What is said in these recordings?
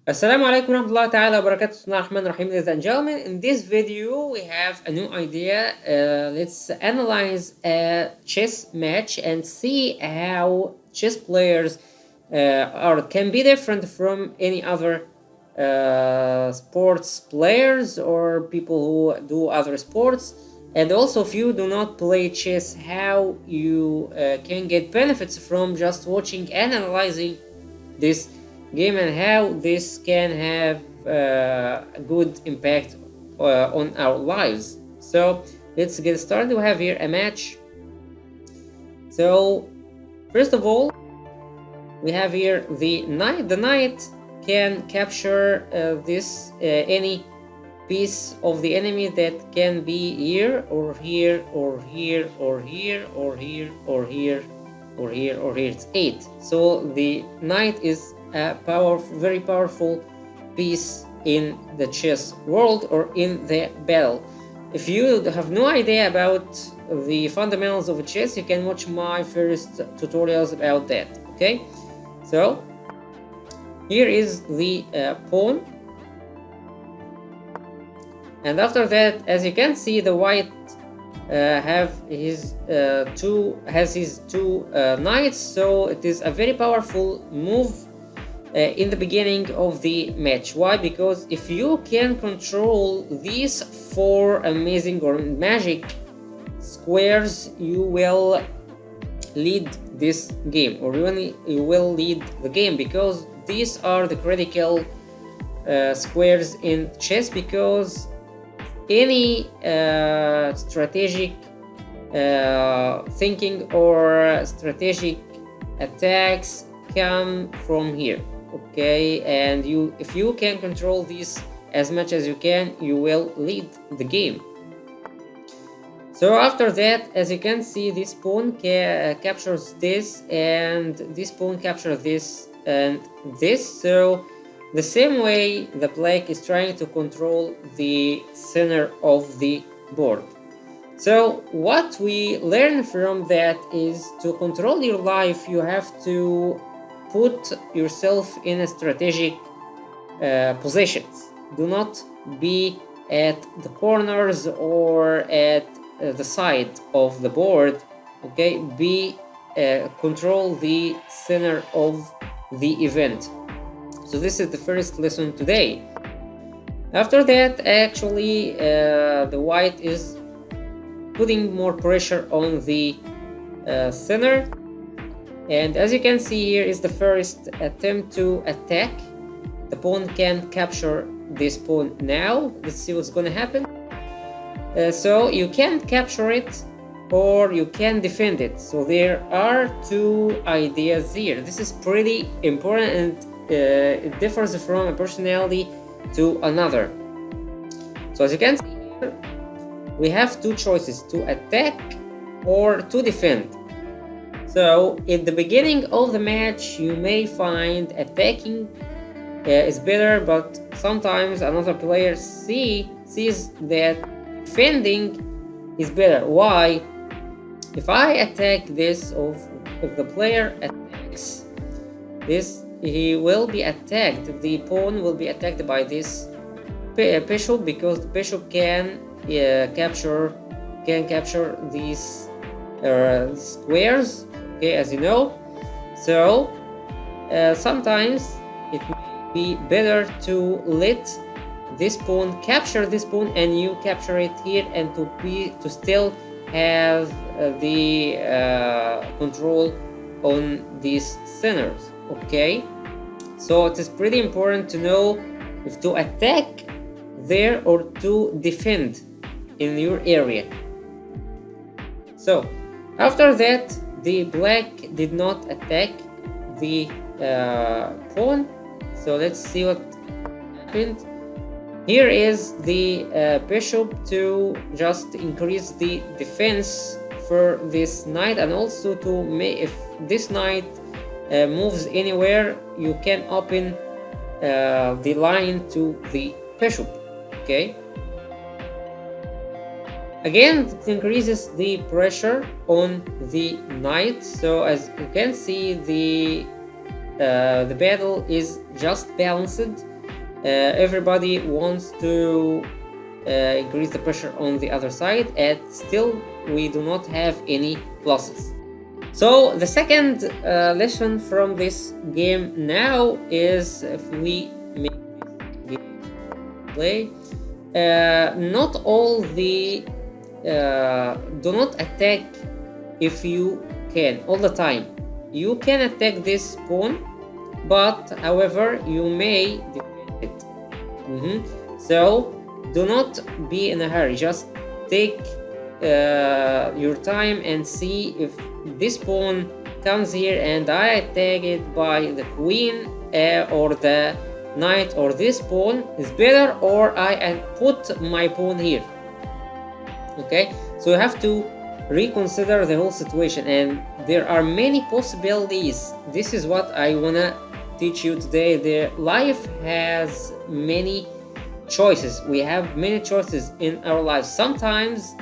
Assalamu alaikum warahmatullahi ta'ala wabarakatuh. Bismillahirrahmanirrahim, ladies and gentlemen. In this video, we have a new idea. Let's analyze a chess match and see how chess players can be different from any other sports players or people who do other sports. And also, if you do not play chess, how you can get benefits from just watching and analyzing this game and how this can have a good impact on our lives. So let's get started. We have here a match. So first of all, we have here the knight. The knight can capture this any piece of the enemy that can be here or here or here or here or here or here or here or here. It's 8. So the knight is a very powerful piece in the chess world or in the battle. If you have no idea about the fundamentals of chess, you can watch my first tutorials about that. Okay, so here is the pawn, and after that, as you can see, the white has his two knights, so it is a very powerful move in the beginning of the match. Why? Because if you can control these 4 amazing or magic squares, you will lead this game, or you will lead the game, because these are the critical squares in chess, because any strategic thinking or strategic attacks come from here. Okay, and if you can control these as much as you can, you will lead the game. So after that, as you can see, this pawn captures this, and this pawn captures this and this. So the same way the black is trying to control the center of the board. So what we learn from that is, to control your life, you have to put yourself in a strategic positions. Do not be at the corners or at the side of the board. Okay, control the center of the event. So this is the first lesson today. After that, actually, the white is putting more pressure on the center. And as you can see, here is the first attempt to attack. The pawn can capture this pawn now. Let's see what's going to happen. So you can capture it or you can defend it. So there are 2 ideas here. This is pretty important, and it differs from a personality to another. So as you can see here, we have 2 choices: to attack or to defend. So in the beginning of the match, you may find attacking is better, but sometimes another player sees that defending is better. Why? If I attack this, if the player attacks this, he will be attacked. The pawn will be attacked by this bishop, because the bishop can capture these squares. Okay, as you know. So sometimes it may be better to let this pawn capture this pawn, and you capture it here, and to still have the control on these centers. Okay, so it is pretty important to know if to attack there or to defend in your area. So after that, the black did not attack the pawn. So let's see what happened. Here is the bishop to just increase the defense for this knight, and also if this knight moves anywhere, you can open the line to the bishop. Okay. Again, it increases the pressure on the knight. So as you can see, the battle is just balanced. Everybody wants to increase the pressure on the other side, and still we do not have any pluses. So the second lesson from this game now is, if we make this game play, not all the do not attack if you can all the time. You can attack this pawn, but however you may defend it. So do not be in a hurry, just take your time and see if this pawn comes here and I attack it by the queen or the knight, or this pawn is better, or I put my pawn here. Okay, so you have to reconsider the whole situation, and there are many possibilities. This is what I wanna teach you today. The life has many choices. We have many choices in our lives. Sometimes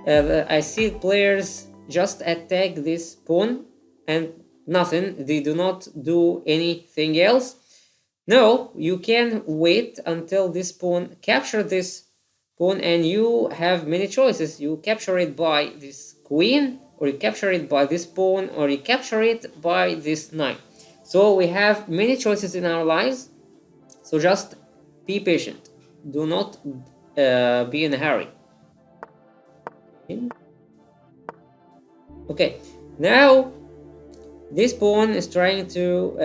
I see players just attack this pawn and nothing, they do not do anything else. No, you can wait until this pawn capture this pawn, and you have many choices. You capture it by this queen, or you capture it by this pawn, or you capture it by this knight. So we have many choices in our lives, so just be patient. Do not be in a hurry. Okay, now this pawn is trying to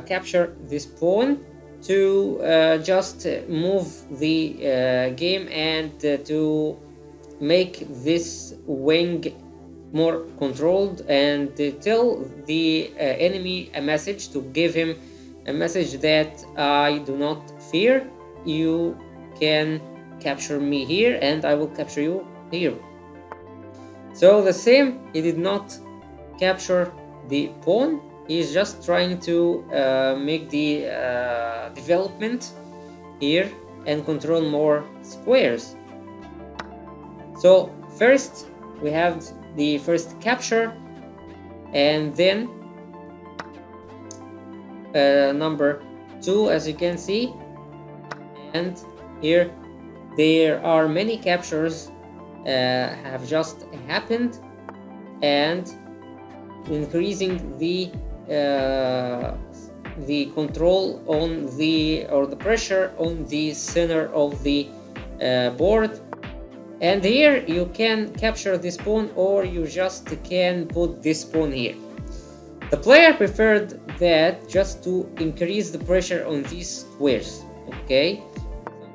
capture this pawn to just move the game and to make this wing more controlled, and tell the enemy a message, to give him a message that I do not fear. You can capture me here and I will capture you here. So the same, he did not capture the pawn. He is just trying to make the development here and control more squares. So first we have the first capture, and then number 2, as you can see, and here there are many captures have just happened, and increasing the control on the, or the pressure on the center of the board. And here you can capture this pawn, or you just can put this pawn here. The player preferred that just to increase the pressure on these squares. Okay,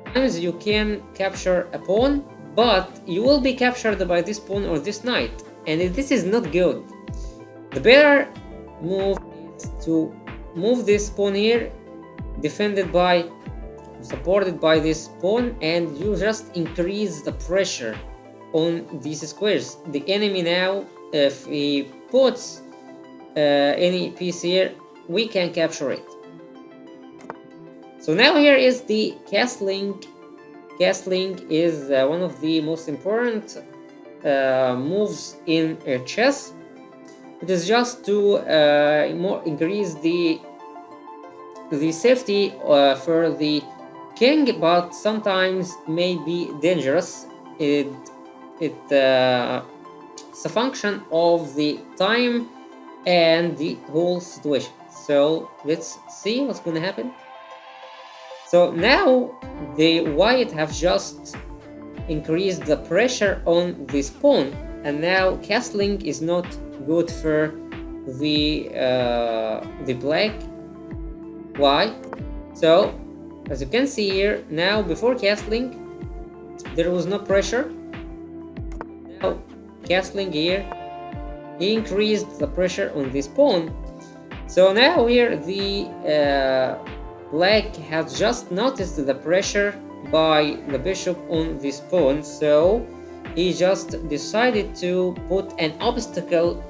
sometimes you can capture a pawn, but you will be captured by this pawn or this knight, and this is not good. The better move is to move this pawn here, defended by, supported by this pawn, and you just increase the pressure on these squares. The enemy now, if he puts any piece here, we can capture it. So now here is the castling. Castling is one of the most important moves in chess. It is just to increase the safety for the king, but sometimes may be dangerous. It's a function of the time and the whole situation. So let's see what's going to happen. So now the white have just increased the pressure on this pawn, and now castling is not good for the black. Why? So as you can see here, now before castling there was no pressure. Now castling here, he increased the pressure on this pawn. So now here the black has just noticed the pressure by the bishop on this pawn, so he just decided to put an obstacle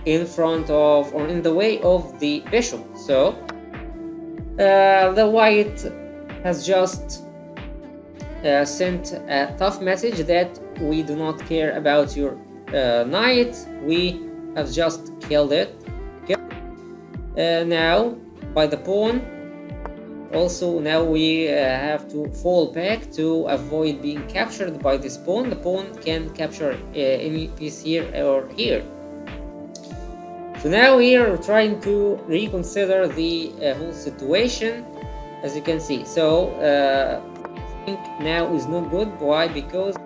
in front of, or in the way of, the bishop. So the white has just sent a tough message that we do not care about your knight, we have just killed it. Now by the pawn, Also, now we have to fall back to avoid being captured by this pawn. The pawn can capture any piece here or here. So now here we're trying to reconsider the whole situation, as you can see. So I think now is not good. Why? Because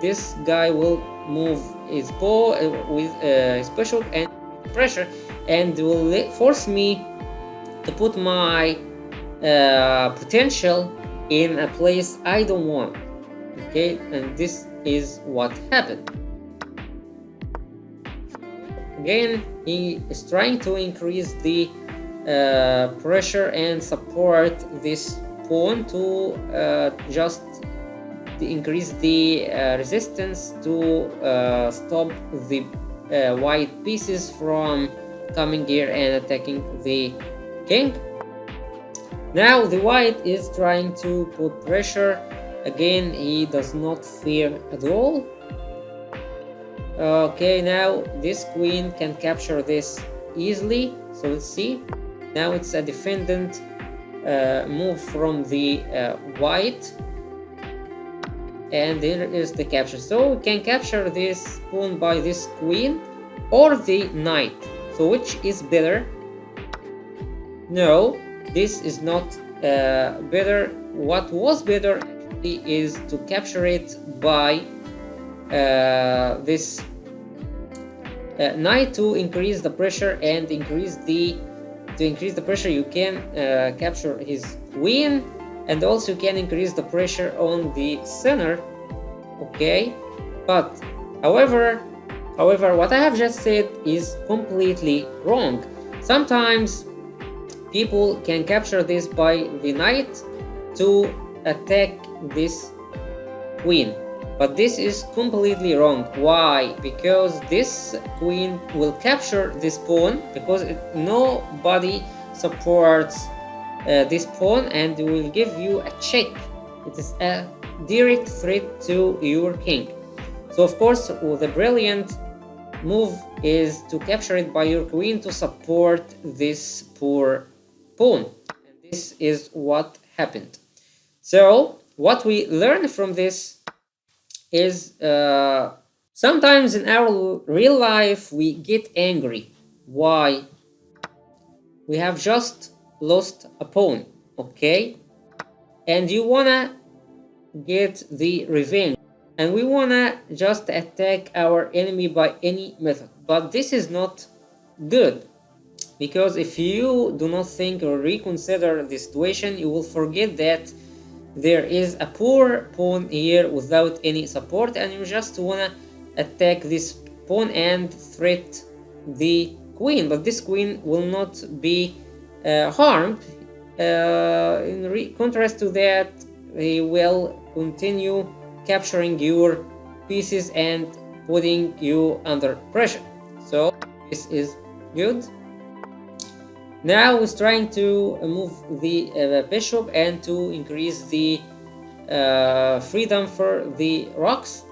this guy will move his pawn with his bishop and pressure, and will force me to put my potential in a place I don't want. Okay, and this is what happened. Again, he is trying to increase the pressure and support this pawn to just increase the resistance to stop the white pieces from coming here and attacking the king. Now the white is trying to put pressure. Again, he does not fear at all. Okay, now this queen can capture this easily. So let's see. Now it's a defendant move from the white, and there is the capture. So we can capture this pawn by this queen or the knight. So which is better? No, this is not better. What was better actually is to capture it by this knight to increase the pressure, and to increase the pressure you can capture his queen, and also you can increase the pressure on the center. Okay, but however what I have just said is completely wrong. Sometimes people can capture this by the knight to attack this queen, but this is completely wrong. Why? Because this queen will capture this pawn, because nobody supports this pawn, and will give you a check. It is a direct threat to your king. So of course the brilliant move is to capture it by your queen to support this poor pawn, and this is what happened. So what we learn from this is sometimes in our real life we get angry. Why? We have just lost a pawn, okay, and you wanna get the revenge, and we wanna just attack our enemy by any method. But this is not good, because if you do not think or reconsider the situation, you will forget that there is a poor pawn here without any support, and you just wanna attack this pawn and threat the queen. But this queen will not be harmed. In contrast to that, he will continue capturing your pieces and putting you under pressure. So this is good. Now he's trying to move the bishop and to increase the freedom for the rocks.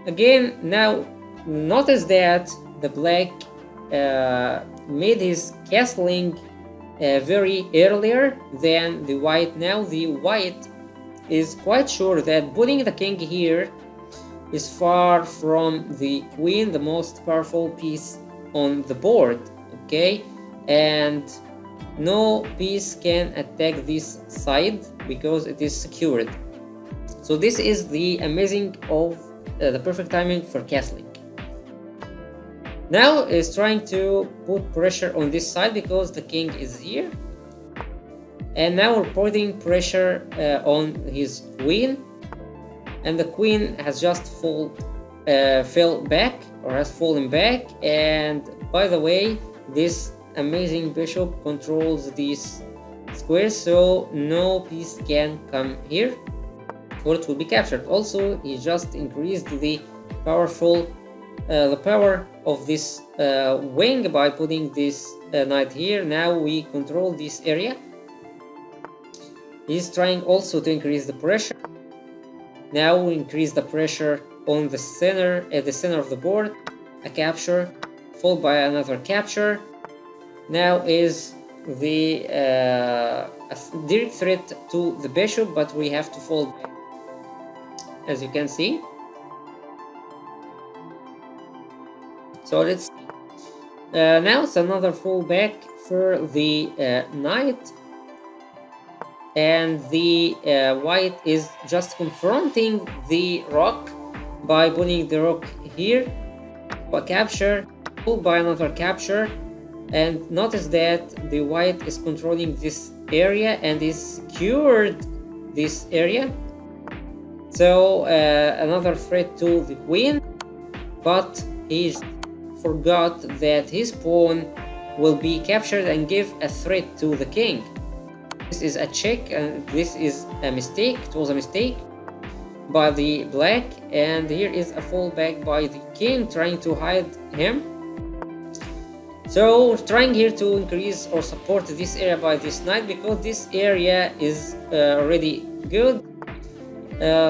Again, now notice that the black made his castling very earlier than the white. Now the white is quite sure that putting the king here is far from the queen, the most powerful piece on the board. Okay, and no piece can attack this side because it is secured. So this is the amazing of the perfect timing for castling. Now is trying to put pressure on this side because the king is here, and now we're putting pressure on his queen, and the queen has just fell back, or has fallen back. And by the way, this amazing bishop controls these squares, so no piece can come here or it will be captured. Also, he just increased the power of this wing by putting this knight here. Now we control this area. He's trying also to increase the pressure. Now we increase the pressure on the center, at the center of the board. A capture followed by another capture. Now is the direct threat to the bishop, but we have to fall back, as you can see. So let's see. Now it's another fallback for the knight, and the white is just confronting the rock by putting the rock here, a capture, followed by another capture. And notice that the white is controlling this area and is secured this area. So another threat to the queen, but he forgot that his pawn will be captured and give a threat to the king. This is a check, and this is a mistake. It was a mistake by the black, and here is a fallback by the king trying to hide him. So trying here to increase or support this area by this knight, because this area is already good.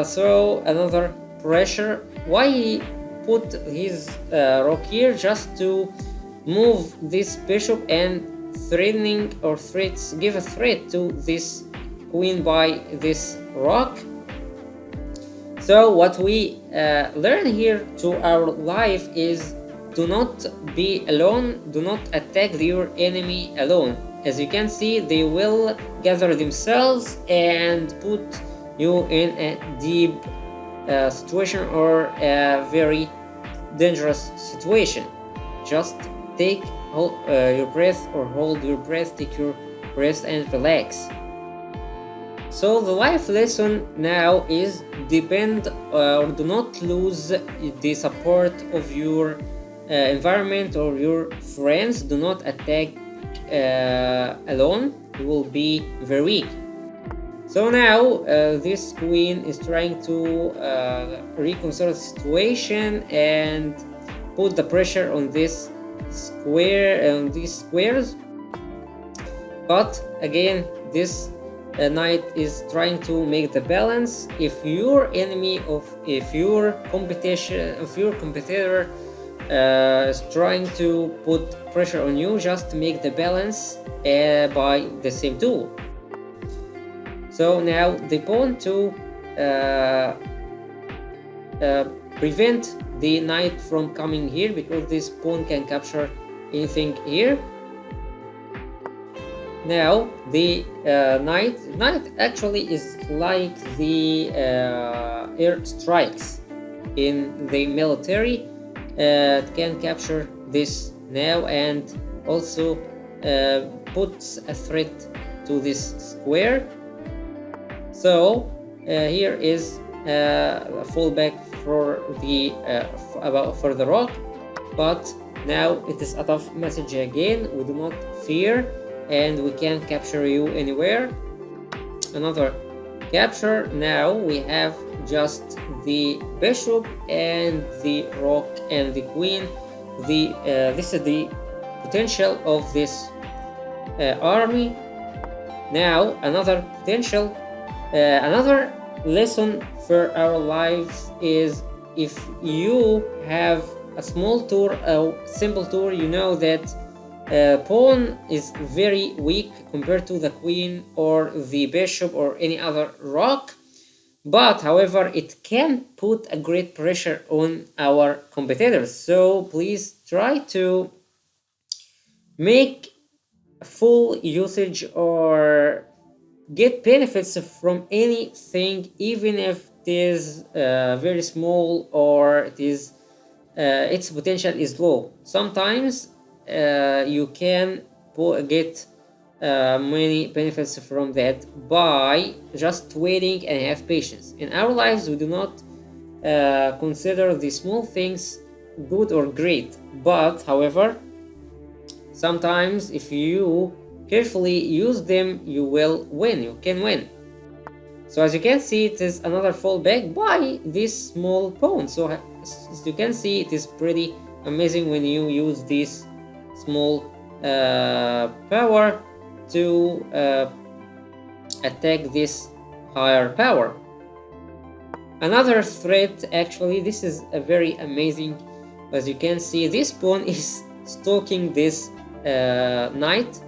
So another pressure. Why he put his rook here? Just to move this bishop and threatening or threats, give a threat to this queen by this rock. So what we learn here to our life is, do not be alone, do not attack your enemy alone. As you can see, they will gather themselves and put you in a deep situation or a very dangerous situation. Just take your breath, or hold your breath, take your breath and relax. So the life lesson now is depend or do not lose the support of your environment or your friends. Do not attack alone, you will be very weak. So now this queen is trying to reconcile the situation and put the pressure on this square, on these squares. But again, this knight is trying to make the balance. If your enemy, if your competitor is trying to put pressure on you, just make the balance by the same tool. So now the pawn to prevent the knight from coming here, because this pawn can capture anything here. Now the knight actually is like the air strikes in the military. It can capture this now and also puts a threat to this square. So here is a fallback for the rock, but now it is a tough message again. We do not fear, and we can capture you anywhere. Another capture. Now we have just the bishop and the rook and the queen. This is the potential of this army. Now another potential, another lesson for our lives is, if you have a small tour, a simple tour, you know that pawn is very weak compared to the queen or the bishop or any other rock, but however it can put a great pressure on our competitors. So please try to make full usage or get benefits from anything, even if it is very small or it is its potential is low. Sometimes you can get many benefits from that by just waiting and have patience. In our lives, we do not consider the small things good or great, but however, sometimes if you carefully use them, you will win, you can win. So as you can see, it is another fallback by this small pawn. So as you can see, it is pretty amazing when you use this small power to attack this higher power. Another threat, actually, this is a very amazing. As you can see, this pawn is stalking this knight.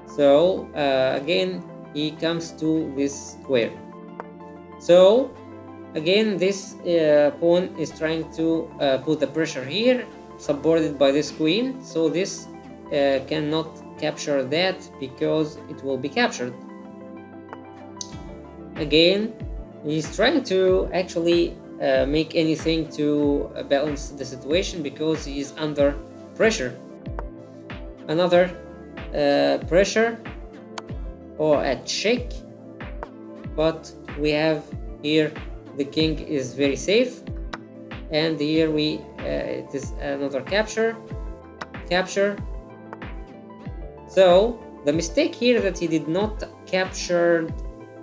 So again, he comes to this square. So again, this pawn is trying to put the pressure here, supported by this queen, so this cannot capture that because it will be captured. Again, he's trying to actually make anything to balance the situation because he is under pressure. Another pressure or a check, but we have here the king is very safe, and here we it is another capture. So the mistake here that he did not capture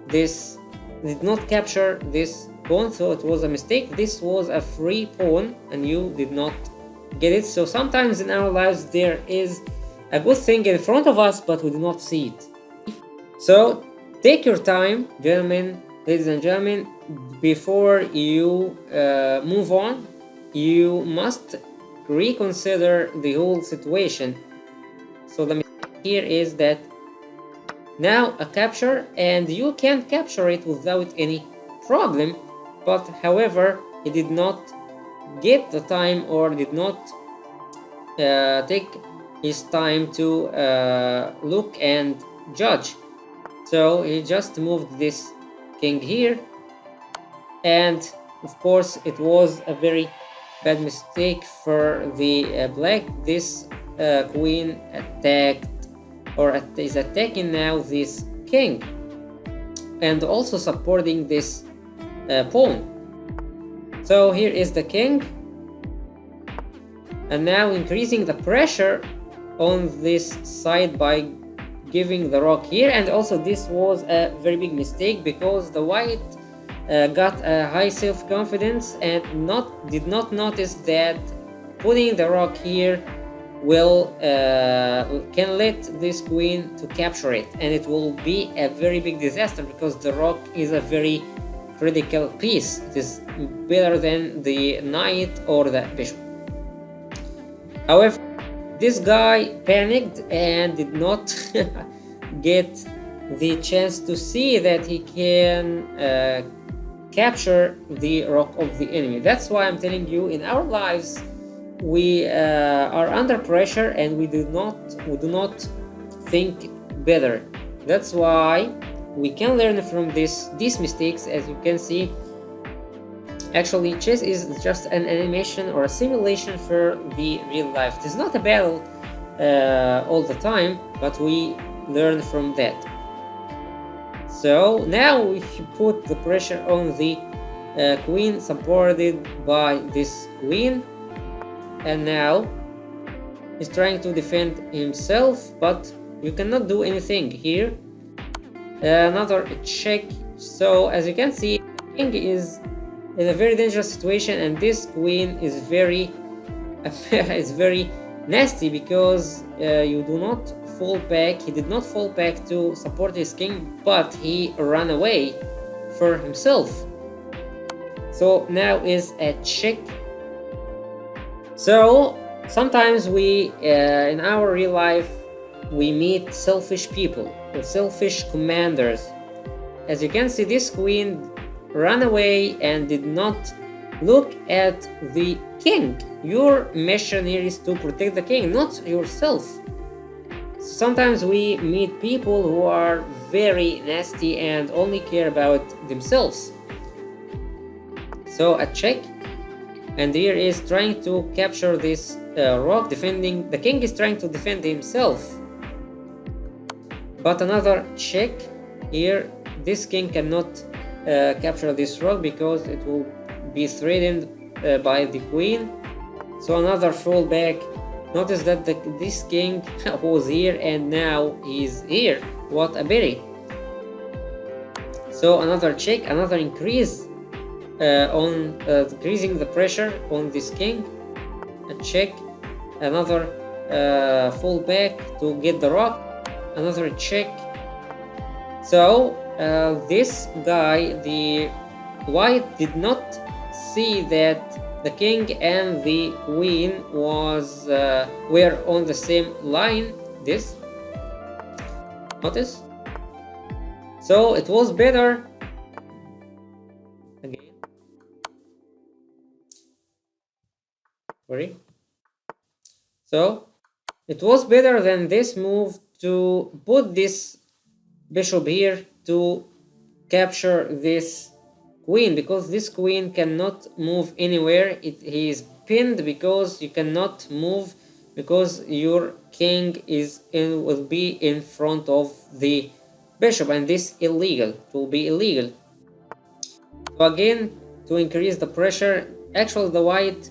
this pawn, so it was a mistake. This was a free pawn and you did not get it. So sometimes in our lives there is a good thing in front of us, but we do not see it. So take your time, gentlemen, ladies and gentlemen, before you move on. You must reconsider the whole situation. So the mistake here is that now a capture, and you can capture it without any problem, but however he did not get the time or did not take his time to look and judge. So he just moved this king here, and of course it was a very bad mistake for the black. This queen attacked or is attacking now this king and also supporting this pawn. So here is the king, and now increasing the pressure on this side by giving the rook here. And also this was a very big mistake because the white got a high self-confidence and did not notice that putting the rook here will can let this queen to capture it, and it will be a very big disaster because the rook is a very critical piece. It is better than the knight or the bishop. However, this guy panicked and did not get the chance to see that he can capture the rook of the enemy. That's why I'm telling you, in our lives we are under pressure and we do not think better. That's why we can learn from these mistakes. As you can see, actually chess is just an animation or a simulation for the real life. It is not a battle all the time, but we learn from that. So now we put the pressure on the queen, supported by this queen, and now he's trying to defend himself, but you cannot do anything here. Another check. So as you can see, the king is in a very dangerous situation, and this queen is very is very nasty because you do not fall back. He did not fall back to support his king, but he ran away for himself. So now is a check. So sometimes we in our real life we meet selfish people or selfish commanders. As you can see, this queen ran away and did not look at the king. Your mission here is to protect the king, not yourself. Sometimes we meet people who are very nasty and only care about themselves. So a check, and here is trying to capture this rook, defending. The king is trying to defend himself, but another check here. This king cannot capture this rook because it will be threatened by the queen. So another fallback. Notice that this king was here and now he's here. What a pity. So another check, another increase on increasing the pressure on this king. A check, another fallback to get the rook, another check. So this guy, the white, did not see that the king and the queen were on the same line. This, notice. So it was better. Again, sorry. So it was better than this move to put this bishop here to capture this queen, because this queen cannot move anywhere. He is pinned because you cannot move, because your king will be in front of the bishop, and this illegal. It will be illegal. So again, to increase the pressure, actually the white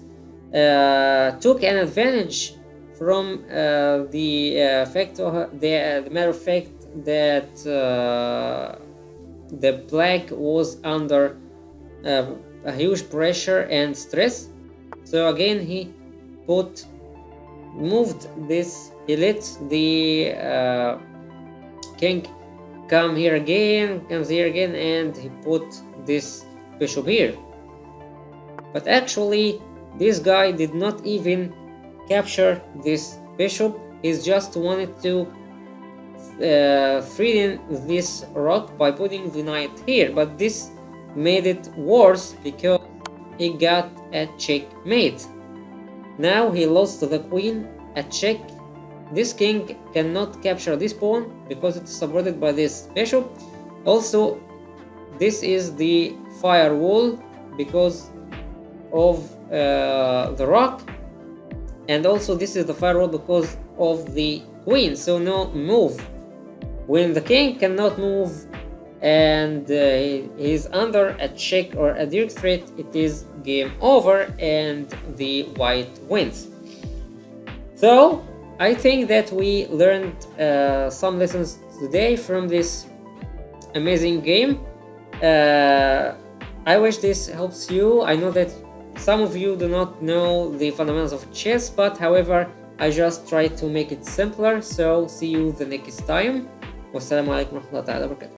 took an advantage from the fact of the matter of fact that the black was under a huge pressure and stress. So again, he moved this. He let the king comes here again, and he put this bishop here. But actually, this guy did not even capture this bishop. He just wanted to threaten this rook by putting the knight here, but this made it worse because he got a checkmate. Now he lost to the queen, a check. This king cannot capture this pawn because it's supported by this bishop. Also, this is the firewall because of the rook, and also this is the firewall because of the queen, so no move. When the king cannot move and he's under a check or a direct threat, it is game over and the white wins. So I think that we learned some lessons today from this amazing game. I wish this helps you. I know that some of you do not know the fundamentals of chess, but however, I just try to make it simpler. So see you the next time. Wassalamu alaikum warahmatullahi wabarakatuh.